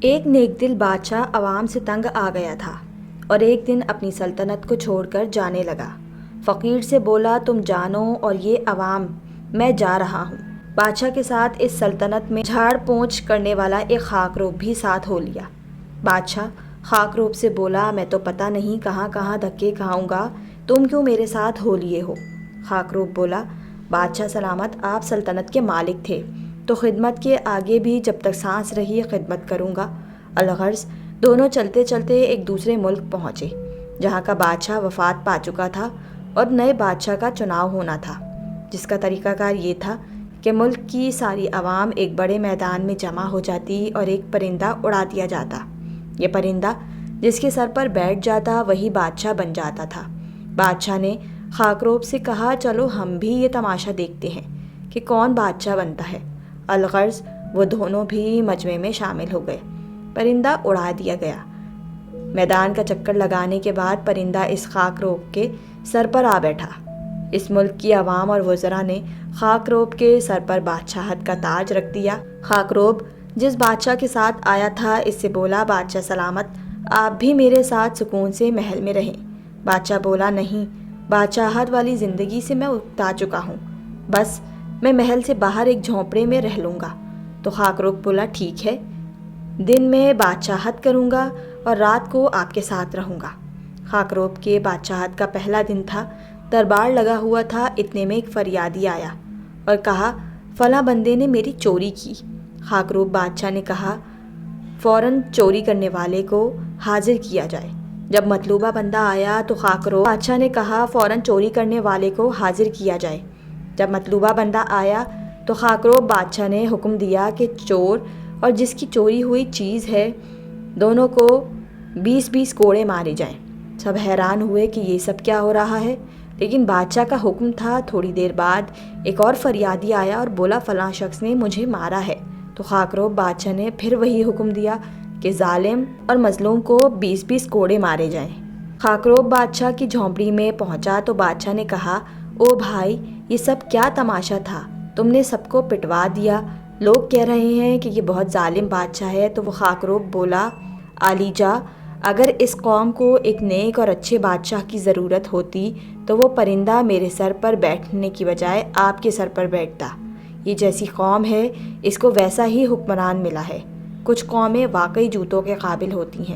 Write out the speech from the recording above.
ایک نیک دل بادشاہ عوام سے تنگ آ گیا تھا اور ایک دن اپنی سلطنت کو چھوڑ کر جانے لگا۔ فقیر سے بولا، تم جانو اور یہ عوام، میں جا رہا ہوں۔ بادشاہ کے ساتھ اس سلطنت میں جھاڑ پونچھ کرنے والا ایک خاکروب بھی ساتھ ہو لیا۔ بادشاہ خاکروب سے بولا، میں تو پتہ نہیں کہاں کہاں دھکے کھاؤں گا، تم کیوں میرے ساتھ ہو لیے ہو؟ خاکروب بولا، بادشاہ سلامت، آپ سلطنت کے مالک تھے تو خدمت کے آگے بھی جب تک سانس رہی خدمت کروں گا۔ الغرض دونوں چلتے چلتے ایک دوسرے ملک پہنچے جہاں کا بادشاہ وفات پا چکا تھا اور نئے بادشاہ کا چناؤ ہونا تھا، جس کا طریقہ کار یہ تھا کہ ملک کی ساری عوام ایک بڑے میدان میں جمع ہو جاتی اور ایک پرندہ اڑا دیا جاتا۔ یہ پرندہ جس کے سر پر بیٹھ جاتا وہی بادشاہ بن جاتا تھا۔ بادشاہ نے خاکروب سے کہا، چلو ہم بھی یہ تماشا دیکھتے ہیں کہ کون بادشاہ بنتا ہے۔ الغرض وہ دونوں بھی مجمع میں شامل ہو گئے۔ پرندہ اڑا دیا گیا۔ میدان کا چکر لگانے کے بعد پرندہ اس خاکروب کے سر پر آ بیٹھا۔ اس ملک کی عوام اور وزراء نے خاکروب کے سر پر بادشاہت کا تاج رکھ دیا۔ خاکروب جس بادشاہ کے ساتھ آیا تھا اس سے بولا، بادشاہ سلامت، آپ بھی میرے ساتھ سکون سے محل میں رہیں۔ بادشاہ بولا، نہیں، بادشاہت والی زندگی سے میں اکتا چکا ہوں، بس میں محل سے باہر ایک جھونپڑے میں رہ لوں گا۔ تو خاکروب بولا، ٹھیک ہے، دن میں بادشاہت کروں گا اور رات کو آپ کے ساتھ رہوں گا۔ خاکروب کے بادشاہت کا پہلا دن تھا، دربار لگا ہوا تھا، اتنے میں ایک فریادی آیا اور کہا، فلاں بندے نے میری چوری کی۔ خاکروب بادشاہ نے کہا، فوراً چوری کرنے والے کو حاضر کیا جائے۔ جب مطلوبہ بندہ آیا تو خاکروب بادشاہ نے کہا، فوراً چوری کرنے والے کو حاضر کیا جائے۔ جب مطلوبہ بندہ آیا تو خاکروب بادشاہ نے حکم دیا کہ چور اور جس کی چوری ہوئی چیز ہے دونوں کو 20 کوڑے مارے جائیں۔ سب حیران ہوئے کہ یہ سب کیا ہو رہا ہے، لیکن بادشاہ کا حکم تھا۔ تھوڑی دیر بعد ایک اور فریادی آیا اور بولا، فلاں شخص نے مجھے مارا ہے۔ تو خاکروب بادشاہ نے پھر وہی حکم دیا کہ ظالم اور مظلوم کو 20 کوڑے مارے جائیں۔ خاکروب بادشاہ کی جھونپڑی میں پہنچا تو بادشاہ نے کہا، او بھائی، یہ سب کیا تماشا تھا؟ تم نے سب کو پٹوا دیا، لوگ کہہ رہے ہیں کہ یہ بہت ظالم بادشاہ ہے۔ تو وہ خاکروب بولا، عالی جا، اگر اس قوم کو ایک نیک اور اچھے بادشاہ کی ضرورت ہوتی تو وہ پرندہ میرے سر پر بیٹھنے کی بجائے آپ کے سر پر بیٹھتا۔ یہ جیسی قوم ہے اس کو ویسا ہی حکمران ملا ہے۔ کچھ قومیں واقعی جوتوں کے قابل ہوتی ہیں۔